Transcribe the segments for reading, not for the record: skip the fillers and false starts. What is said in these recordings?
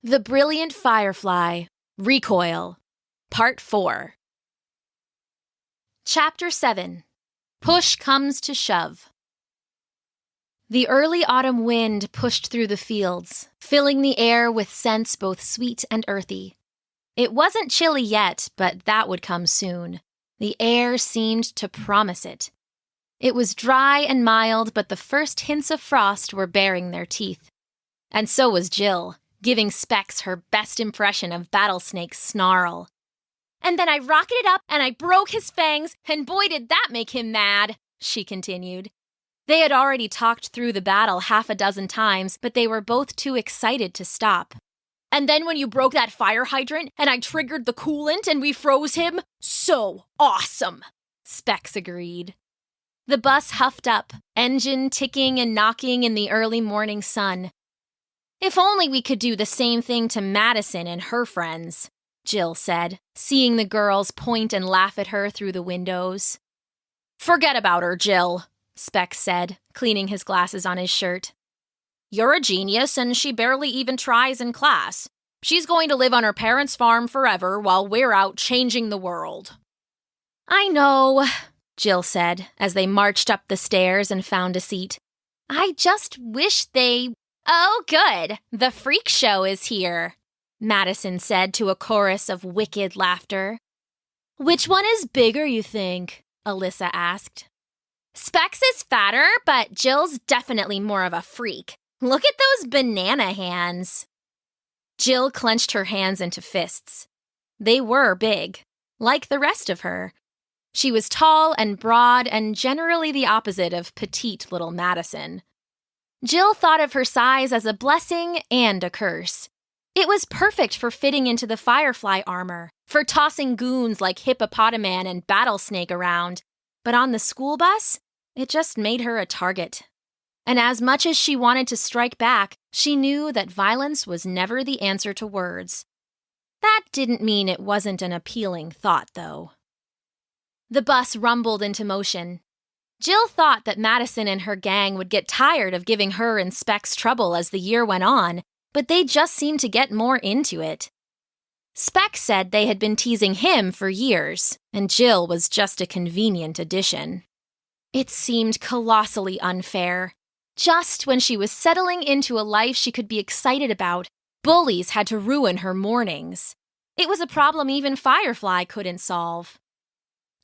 The Brilliant Firefly, Recoil, Part 4. Chapter 7. Push Comes to Shove. The early autumn wind pushed through the fields, filling the air with scents both sweet and earthy. It wasn't chilly yet, but that would come soon. The air seemed to promise it. It was dry and mild, but the first hints of frost were baring their teeth. And so was Jill, giving Specs her best impression of Battlesnake's snarl. "And then I rocketed up and I broke his fangs, and boy did that make him mad," she continued. They had already talked through the battle half a dozen times, but they were both too excited to stop. "And then when you broke that fire hydrant and I triggered the coolant and we froze him, so awesome," Specs agreed. The bus huffed up, engine ticking and knocking in the early morning sun. "If only we could do the same thing to Madison and her friends," Jill said, seeing the girls point and laugh at her through the windows. "Forget about her, Jill," Specs said, cleaning his glasses on his shirt. "You're a genius and she barely even tries in class. She's going to live on her parents' farm forever while we're out changing the world." "I know," Jill said, as they marched up the stairs and found a seat. "I just wish they—" "Oh, good! The freak show is here," Madison said to a chorus of wicked laughter. "Which one is bigger, you think?" Alyssa asked. "Specs is fatter, but Jill's definitely more of a freak. Look at those banana hands." Jill clenched her hands into fists. They were big, like the rest of her. She was tall and broad and generally the opposite of petite little Madison. Jill thought of her size as a blessing and a curse. It was perfect for fitting into the Firefly armor, for tossing goons like Hippopotaman and Battlesnake around, but on the school bus, it just made her a target. And as much as she wanted to strike back, she knew that violence was never the answer to words. That didn't mean it wasn't an appealing thought, though. The bus rumbled into motion. Jill thought that Madison and her gang would get tired of giving her and Specs trouble as the year went on, but they just seemed to get more into it. Specs said they had been teasing him for years, and Jill was just a convenient addition. It seemed colossally unfair. Just when she was settling into a life she could be excited about, bullies had to ruin her mornings. It was a problem even Firefly couldn't solve.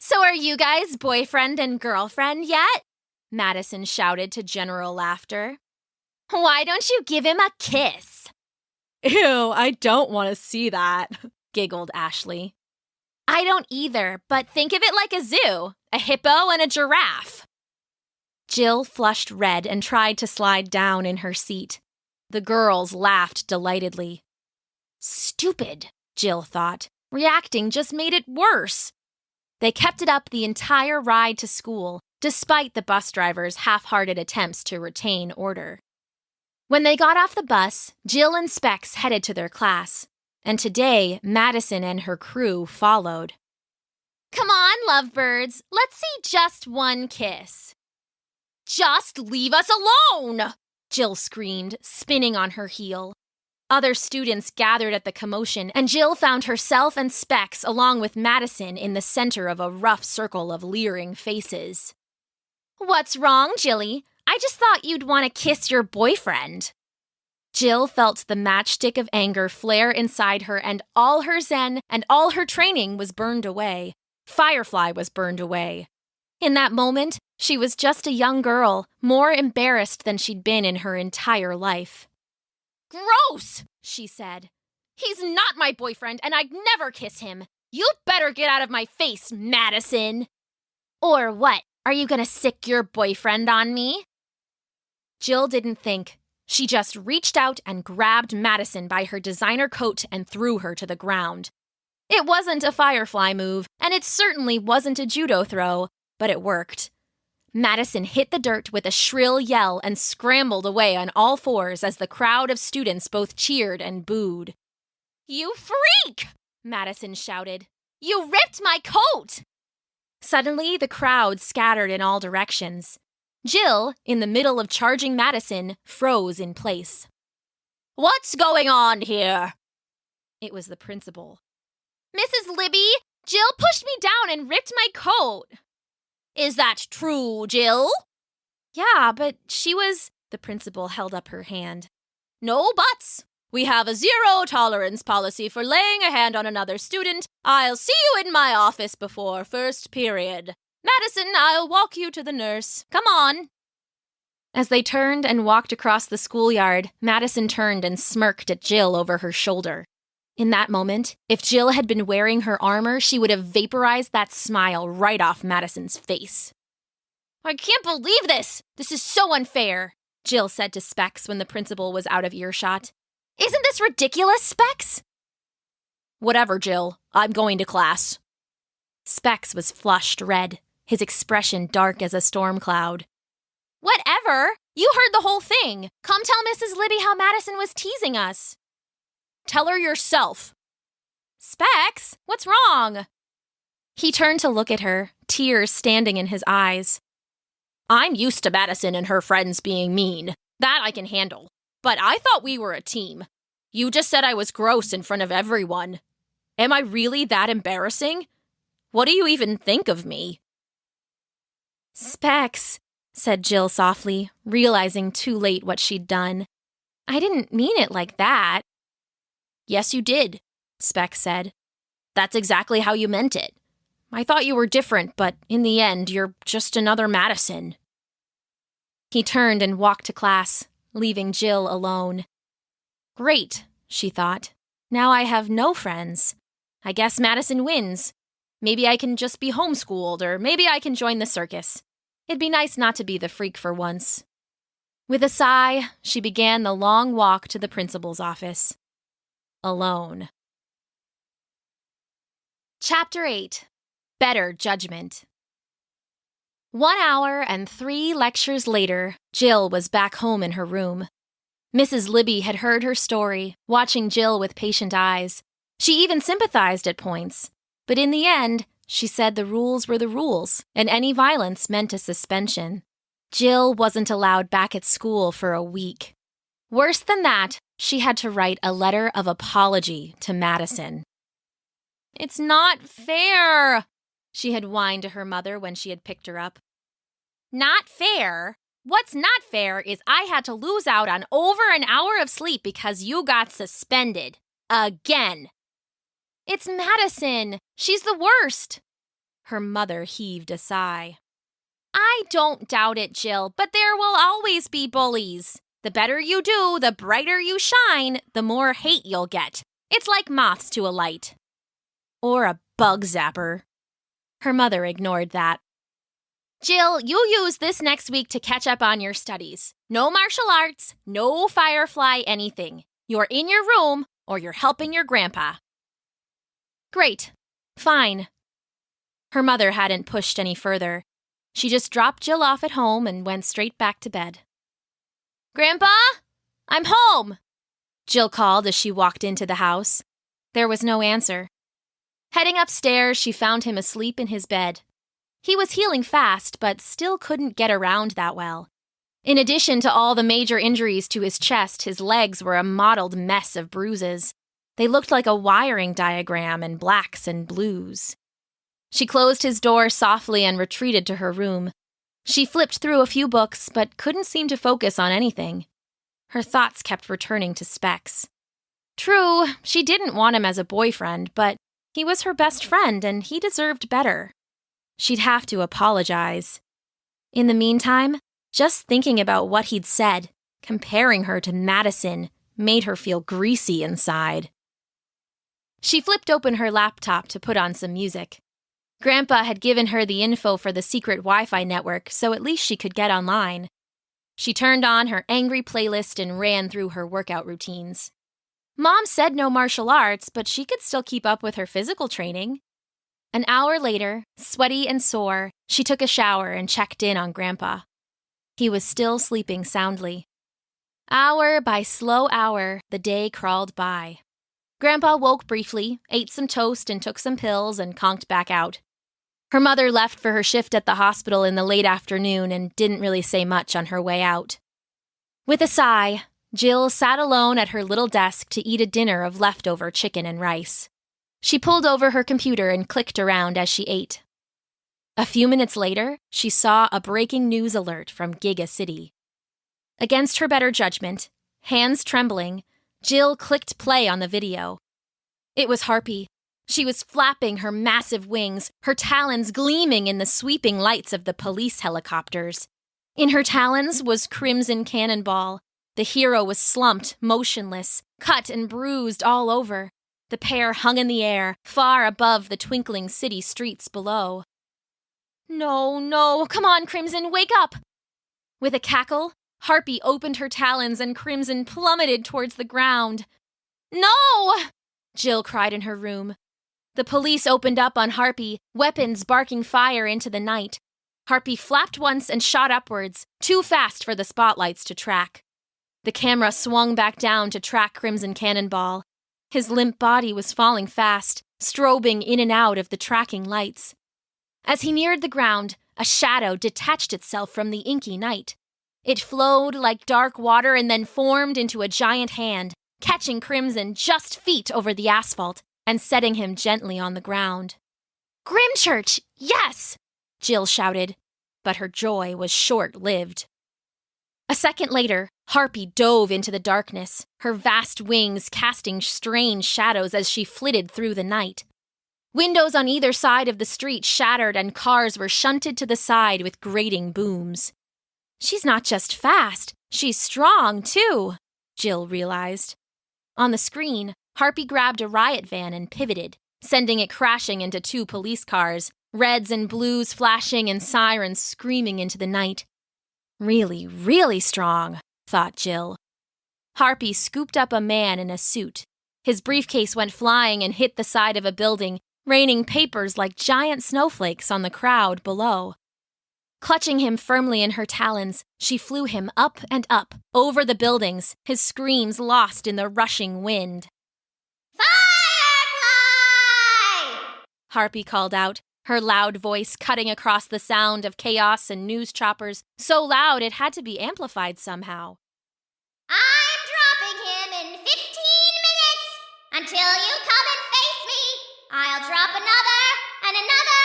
"So are you guys boyfriend and girlfriend yet?" Madison shouted to general laughter. "Why don't you give him a kiss?" "Ew, I don't want to see that," giggled Ashley. "I don't either, but think of it like a zoo, a hippo and a giraffe." Jill flushed red and tried to slide down in her seat. The girls laughed delightedly. Stupid, Jill thought. Reacting just made it worse. They kept it up the entire ride to school, despite the bus driver's half-hearted attempts to retain order. When they got off the bus, Jill and Specs headed to their class, and today Madison and her crew followed. "Come on, lovebirds, let's see just one kiss." "Just leave us alone!" Jill screamed, spinning on her heel. Other students gathered at the commotion, and Jill found herself and Specs along with Madison in the center of a rough circle of leering faces. "What's wrong, Jilly? I just thought you'd want to kiss your boyfriend." Jill felt the matchstick of anger flare inside her, and all her zen and all her training was burned away. Firefly was burned away. In that moment, she was just a young girl, more embarrassed than she'd been in her entire life. "Gross!" she said. "He's not my boyfriend, and I'd never kiss him. You'd better get out of my face, Madison." "Or what? Are you gonna sick your boyfriend on me?" Jill didn't think. She just reached out and grabbed Madison by her designer coat and threw her to the ground. It wasn't a Firefly move, and it certainly wasn't a judo throw, but it worked. Madison hit the dirt with a shrill yell and scrambled away on all fours as the crowd of students both cheered and booed. "You freak!" Madison shouted. "You ripped my coat!" Suddenly, the crowd scattered in all directions. Jill, in the middle of charging Madison, froze in place. What's going on here? It was the principal. Mrs. Libby, Jill pushed me down and ripped my coat. Is that true, Jill? Yeah, but she was... The principal held up her hand. No buts. We have a zero-tolerance policy for laying a hand on another student. I'll see you in my office before first period. Madison, I'll walk you to the nurse. Come on. As they turned and walked across the schoolyard, Madison turned and smirked at Jill over her shoulder. In that moment, if Jill had been wearing her armor, she would have vaporized that smile right off Madison's face. I can't believe this! This is so unfair, Jill said to Specs when the principal was out of earshot. Isn't this ridiculous, Specs? Whatever, Jill. I'm going to class. Specs was flushed red, his expression dark as a storm cloud. Whatever! You heard the whole thing. Come tell Mrs. Libby how Madison was teasing us. Tell her yourself. Specs, what's wrong? He turned to look at her, tears standing in his eyes. I'm used to Madison and her friends being mean. That I can handle. But I thought we were a team. You just said I was gross in front of everyone. Am I really that embarrassing? What do you even think of me? Specs, said Jill softly, realizing too late what she'd done. I didn't mean it like that. Yes, you did, Specs said. That's exactly how you meant it. I thought you were different, but in the end, you're just another Madison. He turned and walked to class, leaving Jill alone. Great, she thought. Now I have no friends. I guess Madison wins. Maybe I can just be homeschooled, or maybe I can join the circus. It'd be nice not to be the freak for once. With a sigh, she began the long walk to the principal's office. Alone. Chapter 8. Better Judgment. 1 hour and 3 lectures later, Jill was back home in her room. Mrs. Libby had heard her story, watching Jill with patient eyes. She even sympathized at points. But in the end, she said the rules were the rules, and any violence meant a suspension. Jill wasn't allowed back at school for a week. Worse than that, she had to write a letter of apology to Madison. It's not fair, she had whined to her mother when she had picked her up. Not fair? What's not fair is I had to lose out on over an hour of sleep because you got suspended. Again. It's Madison. She's the worst. Her mother heaved a sigh. I don't doubt it, Jill, but there will always be bullies. The better you do, the brighter you shine, the more hate you'll get. It's like moths to a light. Or a bug zapper. Her mother ignored that. Jill, you use this next week to catch up on your studies. No martial arts, no Firefly anything. You're in your room or you're helping your grandpa. Great. Fine. Her mother hadn't pushed any further. She just dropped Jill off at home and went straight back to bed. Grandpa? I'm home, Jill called as she walked into the house. There was no answer. Heading upstairs, she found him asleep in his bed. He was healing fast, but still couldn't get around that well. In addition to all the major injuries to his chest, his legs were a mottled mess of bruises. They looked like a wiring diagram in blacks and blues. She closed his door softly and retreated to her room. She flipped through a few books, but couldn't seem to focus on anything. Her thoughts kept returning to Specs. True, she didn't want him as a boyfriend, but he was her best friend and he deserved better. She'd have to apologize. In the meantime, just thinking about what he'd said, comparing her to Madison, made her feel greasy inside. She flipped open her laptop to put on some music. Grandpa had given her the info for the secret Wi-Fi network, so at least she could get online. She turned on her angry playlist and ran through her workout routines. Mom said no martial arts, but she could still keep up with her physical training. An hour later, sweaty and sore, she took a shower and checked in on Grandpa. He was still sleeping soundly. Hour by slow hour, the day crawled by. Grandpa woke briefly, ate some toast and took some pills and conked back out. Her mother left for her shift at the hospital in the late afternoon and didn't really say much on her way out. With a sigh, Jill sat alone at her little desk to eat a dinner of leftover chicken and rice. She pulled over her computer and clicked around as she ate. A few minutes later, she saw a breaking news alert from Giga City. Against her better judgment, hands trembling, Jill clicked play on the video. It was Harpy. She was flapping her massive wings, her talons gleaming in the sweeping lights of the police helicopters. In her talons was Crimson Cannonball. The hero was slumped, motionless, cut and bruised all over. The pair hung in the air, far above the twinkling city streets below. No, come on, Crimson, wake up! With a cackle, Harpy opened her talons and Crimson plummeted towards the ground. No! Jill cried in her room. The police opened up on Harpy, weapons barking fire into the night. Harpy flapped once and shot upwards, too fast for the spotlights to track. The camera swung back down to track Crimson Cannonball. His limp body was falling fast, strobing in and out of the tracking lights. As he neared the ground, a shadow detached itself from the inky night. It flowed like dark water and then formed into a giant hand, catching Crimson just feet over the asphalt and setting him gently on the ground. "Grimchurch, yes!" Jill shouted, but her joy was short-lived. A second later, Harpy dove into the darkness, her vast wings casting strange shadows as she flitted through the night. Windows on either side of the street shattered and cars were shunted to the side with grating booms. She's not just fast, she's strong, too, Jill realized. On the screen, Harpy grabbed a riot van and pivoted, sending it crashing into two police cars, reds and blues flashing and sirens screaming into the night. Really, really strong, thought Jill. Harpy scooped up a man in a suit. His briefcase went flying and hit the side of a building, raining papers like giant snowflakes on the crowd below. Clutching him firmly in her talons, she flew him up and up, over the buildings, his screams lost in the rushing wind. Firefly! Harpy called out, her loud voice cutting across the sound of chaos and news choppers, so loud it had to be amplified somehow. I'm dropping him in 15 minutes! Until you come and face me, I'll drop another and another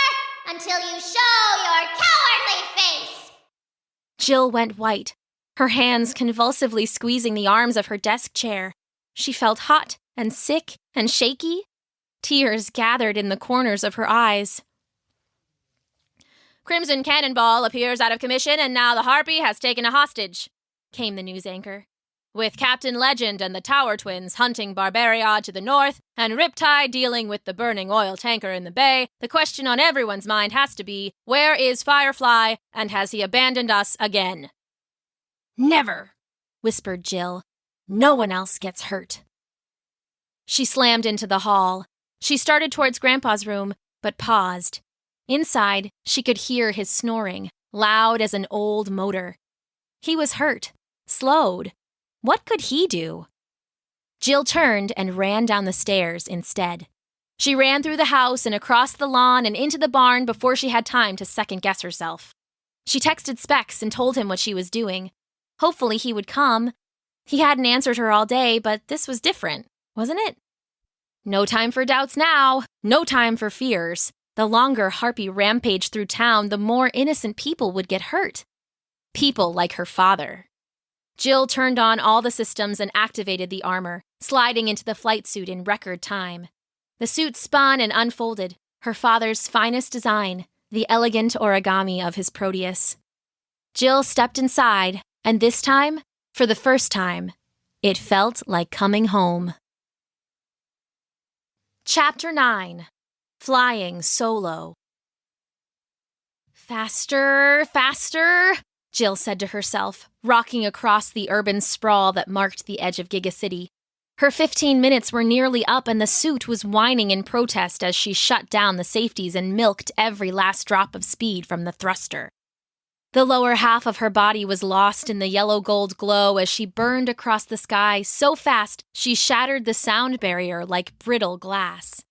until you show your cowardly face! Jill went white, her hands convulsively squeezing the arms of her desk chair. She felt hot and sick and shaky. Tears gathered in the corners of her eyes. Crimson Cannonball appears out of commission and now the Harpy has taken a hostage, came the news anchor. With Captain Legend and the Tower Twins hunting Barbariad to the north and Riptide dealing with the burning oil tanker in the bay, the question on everyone's mind has to be, where is Firefly and has he abandoned us again? Never, whispered Jill. No one else gets hurt. She slammed into the hall. She started towards Grandpa's room, but paused. Inside, she could hear his snoring, loud as an old motor. He was hurt, slowed. What could he do? Jill turned and ran down the stairs instead. She ran through the house and across the lawn and into the barn before she had time to second-guess herself. She texted Specs and told him what she was doing. Hopefully he would come. He hadn't answered her all day, but this was different, wasn't it? No time for doubts now. No time for fears. The longer Harpy rampaged through town, the more innocent people would get hurt. People like her father. Jill turned on all the systems and activated the armor, sliding into the flight suit in record time. The suit spun and unfolded, her father's finest design, the elegant origami of his Proteus. Jill stepped inside, and this time, for the first time, it felt like coming home. Chapter 9. Flying Solo. Faster, faster, Jill said to herself, rocking across the urban sprawl that marked the edge of Giga City. Her 15 minutes were nearly up and the suit was whining in protest as she shut down the safeties and milked every last drop of speed from the thruster. The lower half of her body was lost in the yellow-gold glow as she burned across the sky so fast she shattered the sound barrier like brittle glass.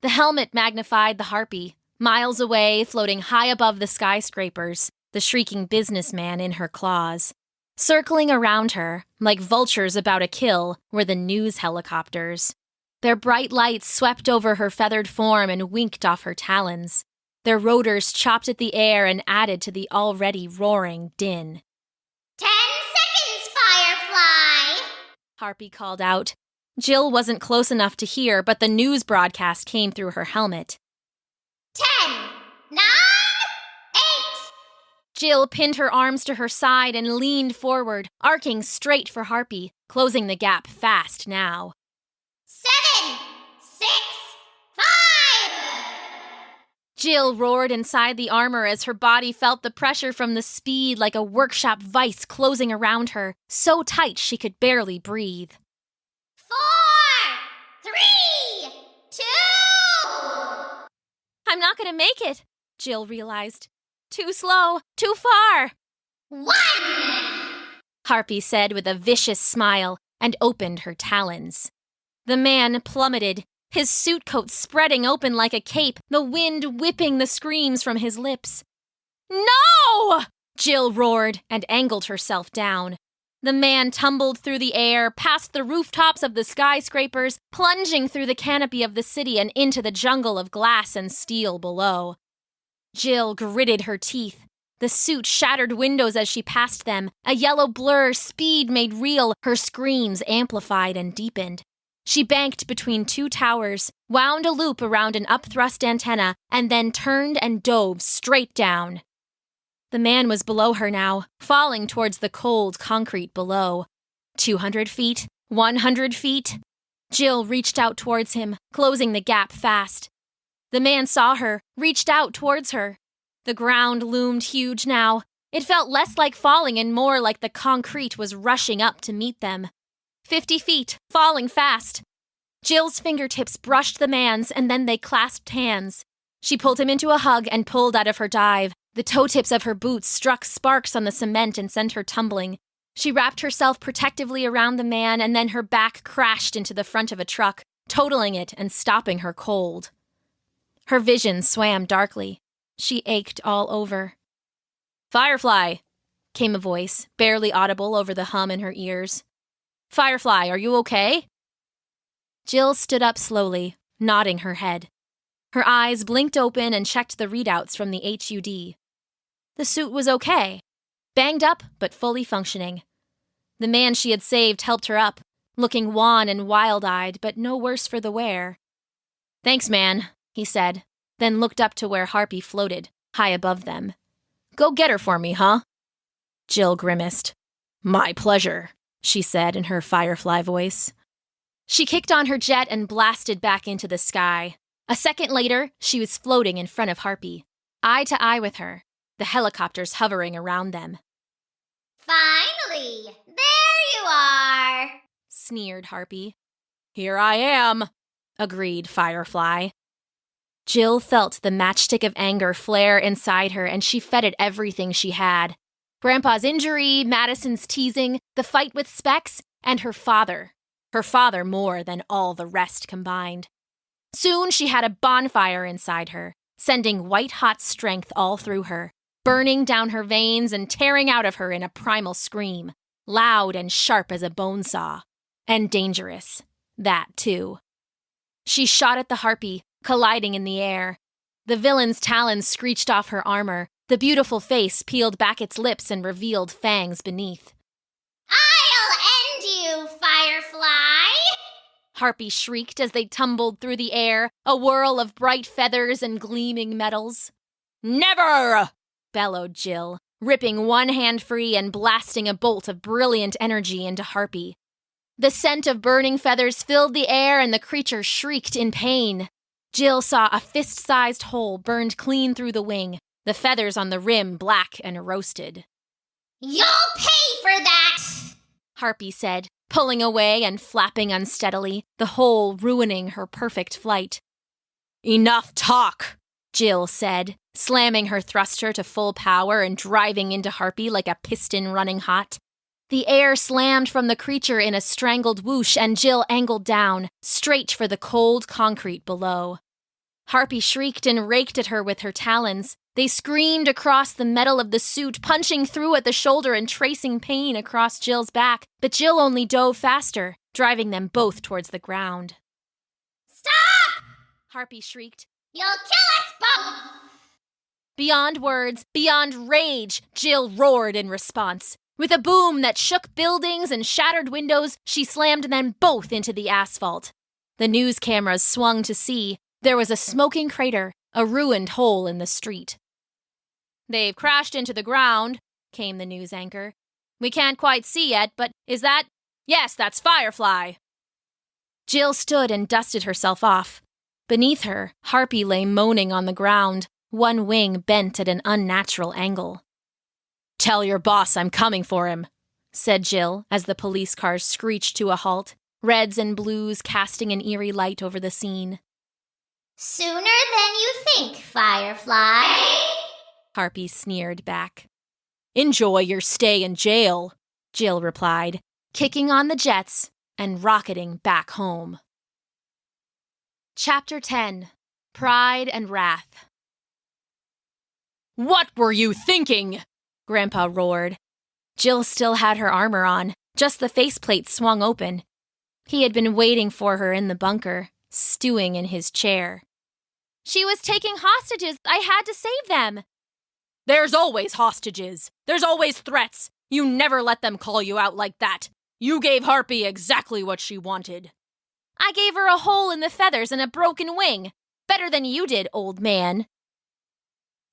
The helmet magnified the Harpy, miles away, floating high above the skyscrapers, the shrieking businessman in her claws. Circling around her, like vultures about a kill, were the news helicopters. Their bright lights swept over her feathered form and winked off her talons. Their rotors chopped at the air and added to the already roaring din. 10 seconds, Firefly! Harpy called out. Jill wasn't close enough to hear, but the news broadcast came through her helmet. 10, 9, 8. Jill pinned her arms to her side and leaned forward, arcing straight for Harpy, closing the gap fast now. 7, 6, 5. Jill roared inside the armor as her body felt the pressure from the speed like a workshop vice closing around her, so tight she could barely breathe. 4, 3, 2. I'm not going to make it, Jill realized. Too slow, too far. 1. Harpy said with a vicious smile and opened her talons. The man plummeted, his suit coat spreading open like a cape, the wind whipping the screams from his lips. No! Jill roared and angled herself down. The man tumbled through the air, past the rooftops of the skyscrapers, plunging through the canopy of the city and into the jungle of glass and steel below. Jill gritted her teeth. The suit shattered windows as she passed them. A yellow blur, speed made real, her screams amplified and deepened. She banked between two towers, wound a loop around an upthrust antenna, and then turned and dove straight down. The man was below her now, falling towards the cold concrete below. 200 feet, 100 feet. Jill reached out towards him, closing the gap fast. The man saw her, reached out towards her. The ground loomed huge now. It felt less like falling and more like the concrete was rushing up to meet them. 50 feet, falling fast. Jill's fingertips brushed the man's, and then they clasped hands. She pulled him into a hug and pulled out of her dive. The toe tips of her boots struck sparks on the cement and sent her tumbling. She wrapped herself protectively around the man, and then her back crashed into the front of a truck, totaling it and stopping her cold. Her vision swam darkly. She ached all over. "Firefly," came a voice, barely audible over the hum in her ears. "Firefly, are you okay?" Jill stood up slowly, nodding her head. Her eyes blinked open and checked the readouts from the HUD. The suit was okay. Banged up, but fully functioning. The man she had saved helped her up, looking wan and wild-eyed, but no worse for the wear. "Thanks, man," he said, then looked up to where Harpy floated, high above them. "Go get her for me, huh?" Jill grimaced. "My pleasure," she said in her Firefly voice. She kicked on her jet and blasted back into the sky. A second later, she was floating in front of Harpy, eye to eye with her, the helicopters hovering around them. Finally, there you are, sneered Harpy. "Here I am," agreed Firefly. Jill felt the matchstick of anger flare inside her, and she fed it everything she had. Grandpa's injury, Madison's teasing, the fight with Specs, and her father. Her father more than all the rest combined. Soon she had a bonfire inside her, sending white-hot strength all through her, burning down her veins and tearing out of her in a primal scream, loud and sharp as a bone saw. And dangerous. That, too. She shot at the Harpy, colliding in the air. The villain's talons screeched off her armor. The beautiful face peeled back its lips and revealed fangs beneath. I'll end you, Firefly! Harpy shrieked as they tumbled through the air, a whirl of bright feathers and gleaming metals. "Never!" bellowed Jill, ripping one hand free and blasting a bolt of brilliant energy into Harpy. The scent of burning feathers filled the air and the creature shrieked in pain. Jill saw a fist-sized hole burned clean through the wing, the feathers on the rim black and roasted. You'll pay for that! Harpy said, pulling away and flapping unsteadily, the hole ruining her perfect flight. "Enough talk," Jill said, slamming her thruster to full power and driving into Harpy like a piston running hot. The air slammed from the creature in a strangled whoosh, and Jill angled down, straight for the cold concrete below. Harpy shrieked and raked at her with her talons. They screamed across the metal of the suit, punching through at the shoulder and tracing pain across Jill's back, but Jill only dove faster, driving them both towards the ground. Stop! Harpy shrieked. You'll kill us both! Beyond words, beyond rage, Jill roared in response. With a boom that shook buildings and shattered windows, she slammed them both into the asphalt. The news cameras swung to see. There was a smoking crater, a ruined hole in the street. "They've crashed into the ground," came the news anchor. "We can't quite see yet, but is that—" "Yes, that's Firefly." Jill stood and dusted herself off. Beneath her, Harpy lay moaning on the ground, one wing bent at an unnatural angle. "Tell your boss I'm coming for him," said Jill as the police cars screeched to a halt, reds and blues casting an eerie light over the scene. Sooner than you think, Firefly. Harpy sneered back. "Enjoy your stay in jail," Jill replied, kicking on the jets and rocketing back home. Chapter 10. Pride and Wrath. "What were you thinking?" Grandpa roared. Jill still had her armor on, just the faceplate swung open. He had been waiting for her in the bunker, stewing in his chair. "She was taking hostages. I had to save them." "There's always hostages. There's always threats. You never let them call you out like that. You gave Harpy exactly what she wanted." "I gave her a hole in the feathers and a broken wing. Better than you did, old man."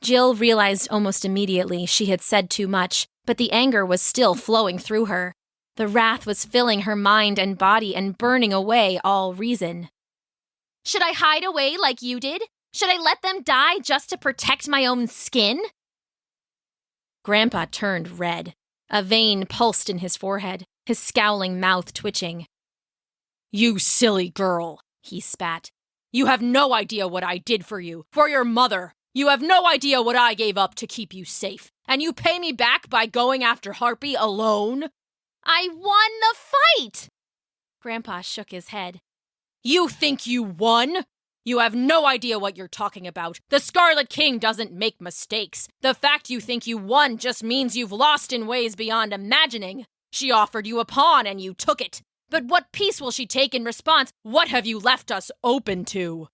Jill realized almost immediately she had said too much, but the anger was still flowing through her. The wrath was filling her mind and body and burning away all reason. "Should I hide away like you did? Should I let them die just to protect my own skin?" Grandpa turned red. A vein pulsed in his forehead, his scowling mouth twitching. "You silly girl," he spat. "You have no idea what I did for you, for your mother. You have no idea what I gave up to keep you safe. And you pay me back by going after Harpy alone?" "I won the fight!" Grandpa shook his head. "You think you won? You have no idea what you're talking about. The Scarlet King doesn't make mistakes. The fact you think you won just means you've lost in ways beyond imagining. She offered you a pawn and you took it. But what peace will she take in response? What have you left us open to?"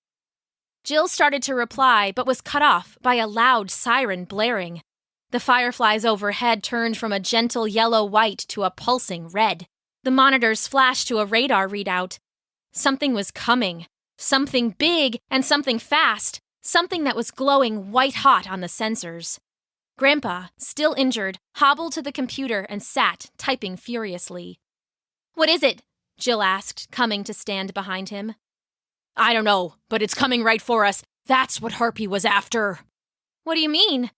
Jill started to reply, but was cut off by a loud siren blaring. The fireflies overhead turned from a gentle yellow-white to a pulsing red. The monitors flashed to a radar readout. Something was coming. Something big and something fast. Something that was glowing white-hot on the sensors. Grandpa, still injured, hobbled to the computer and sat, typing furiously. "What is it?" Jill asked, coming to stand behind him. "I don't know, but it's coming right for us. That's what Harpy was after." "What do you mean?"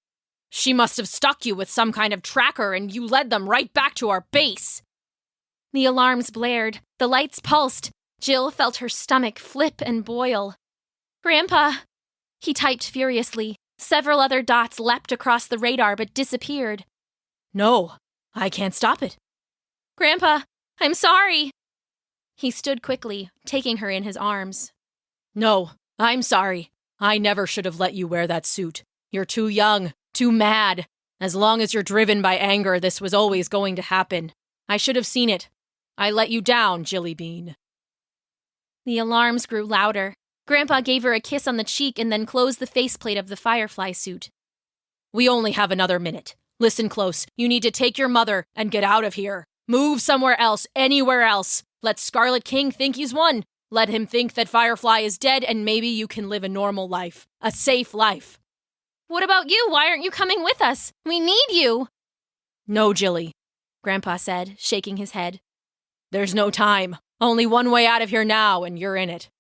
"She must have stuck you with some kind of tracker and you led them right back to our base." The alarms blared. The lights pulsed. Jill felt her stomach flip and boil. "Grandpa!" He typed furiously. Several other dots leapt across the radar but disappeared. "No, I can't stop it." "Grandpa, I'm sorry." He stood quickly, taking her in his arms. "No, I'm sorry. I never should have let you wear that suit. You're too young, too mad. As long as you're driven by anger, this was always going to happen. I should have seen it. I let you down, Jilly Bean." The alarms grew louder. Grandpa gave her a kiss on the cheek and then closed the faceplate of the Firefly suit. "We only have another minute. Listen close. You need to take your mother and get out of here. Move somewhere else, anywhere else. Let Scarlet King think he's won. Let him think that Firefly is dead and maybe you can live a normal life. A safe life." "What about you? Why aren't you coming with us? We need you." "No, Jilly," Grandpa said, shaking his head. "There's no time. Only one way out of here now, and you're in it."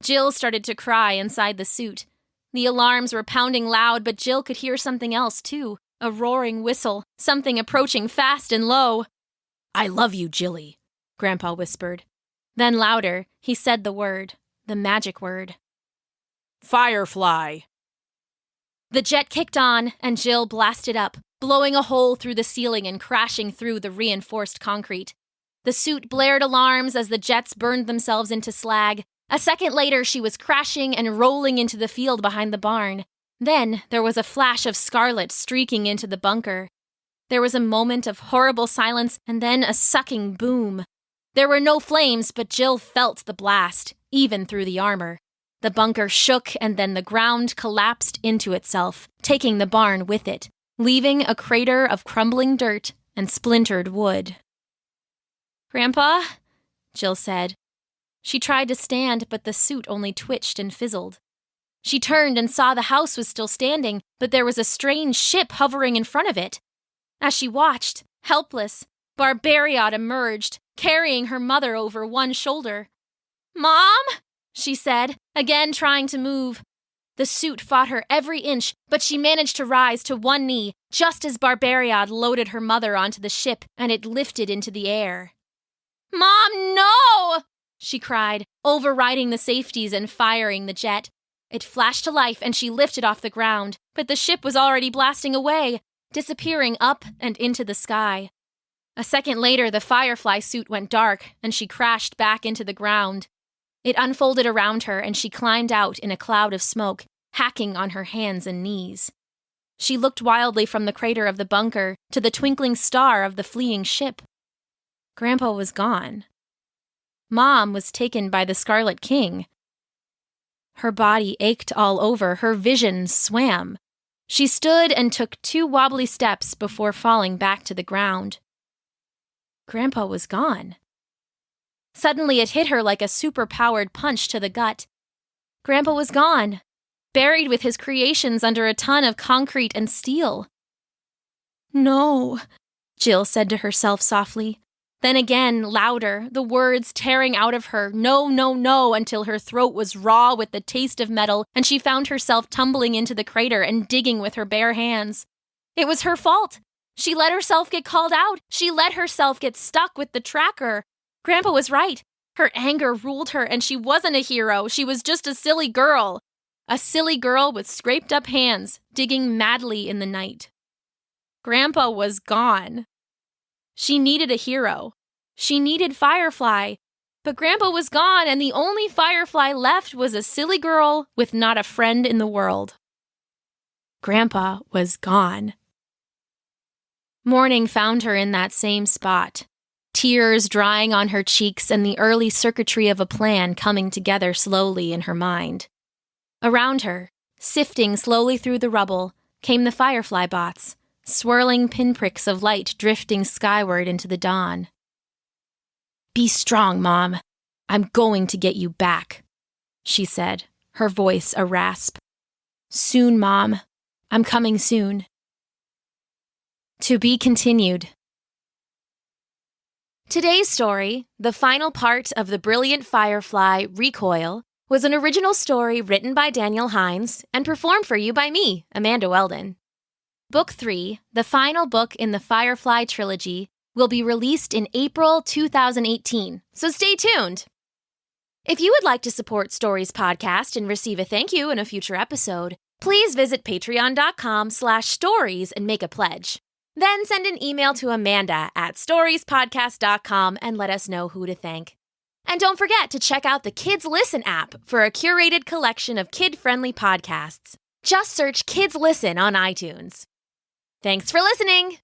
Jill started to cry inside the suit. The alarms were pounding loud, but Jill could hear something else, too. A roaring whistle, something approaching fast and low. "I love you, Jilly," Grandpa whispered. Then louder, he said the word, the magic word. "Firefly." The jet kicked on, and Jill blasted up, blowing a hole through the ceiling and crashing through the reinforced concrete. The suit blared alarms as the jets burned themselves into slag. A second later, she was crashing and rolling into the field behind the barn. Then there was a flash of scarlet streaking into the bunker. There was a moment of horrible silence and then a sucking boom. There were no flames, but Jill felt the blast, even through the armor. The bunker shook and then the ground collapsed into itself, taking the barn with it, leaving a crater of crumbling dirt and splintered wood. "Grandpa?" Jill said. She tried to stand, but the suit only twitched and fizzled. She turned and saw the house was still standing, but there was a strange ship hovering in front of it. As she watched, helpless, Barbariad emerged, carrying her mother over one shoulder. "Mom?" she said, again trying to move. The suit fought her every inch, but she managed to rise to one knee just as Barbariad loaded her mother onto the ship and it lifted into the air. "Mom, no!" she cried, overriding the safeties and firing the jet. It flashed to life and she lifted off the ground, but the ship was already blasting away, disappearing up and into the sky. A second later, the Firefly suit went dark and she crashed back into the ground. It unfolded around her and she climbed out in a cloud of smoke, hacking on her hands and knees. She looked wildly from the crater of the bunker to the twinkling star of the fleeing ship. Grandpa was gone. Mom was taken by the Scarlet King. Her body ached all over, her vision swam. She stood and took 2 wobbly steps before falling back to the ground. Grandpa was gone. Suddenly it hit her like a super-powered punch to the gut. Grandpa was gone, buried with his creations under a ton of concrete and steel. "No," Jill said to herself softly. Then again, louder, the words tearing out of her, "No, no, no," until her throat was raw with the taste of metal, and she found herself tumbling into the crater and digging with her bare hands. It was her fault. She let herself get called out. She let herself get stuck with the tracker. Grandpa was right. Her anger ruled her, and she wasn't a hero. She was just a silly girl. A silly girl with scraped up hands, digging madly in the night. Grandpa was gone. She needed a hero. She needed Firefly. But Grandpa was gone, and the only Firefly left was a silly girl with not a friend in the world. Grandpa was gone. Morning found her in that same spot, tears drying on her cheeks and the early circuitry of a plan coming together slowly in her mind. Around her, sifting slowly through the rubble, came the Firefly bots, swirling pinpricks of light drifting skyward into the dawn. "Be strong, Mom. I'm going to get you back," she said, her voice a rasp. "Soon, Mom. I'm coming soon." To be continued. Today's story, the final part of the brilliant Firefly, Recoil, was an original story written by Daniel Hines and performed for you by me, Amanda Weldon. Book 3, the final book in the Firefly trilogy, will be released in April 2018, so stay tuned. If you would like to support Stories Podcast and receive a thank you in a future episode, please visit patreon.com/stories and make a pledge. Then send an email to amanda@storiespodcast.com and let us know who to thank. And don't forget to check out the Kids Listen app for a curated collection of kid-friendly podcasts. Just search Kids Listen on iTunes. Thanks for listening!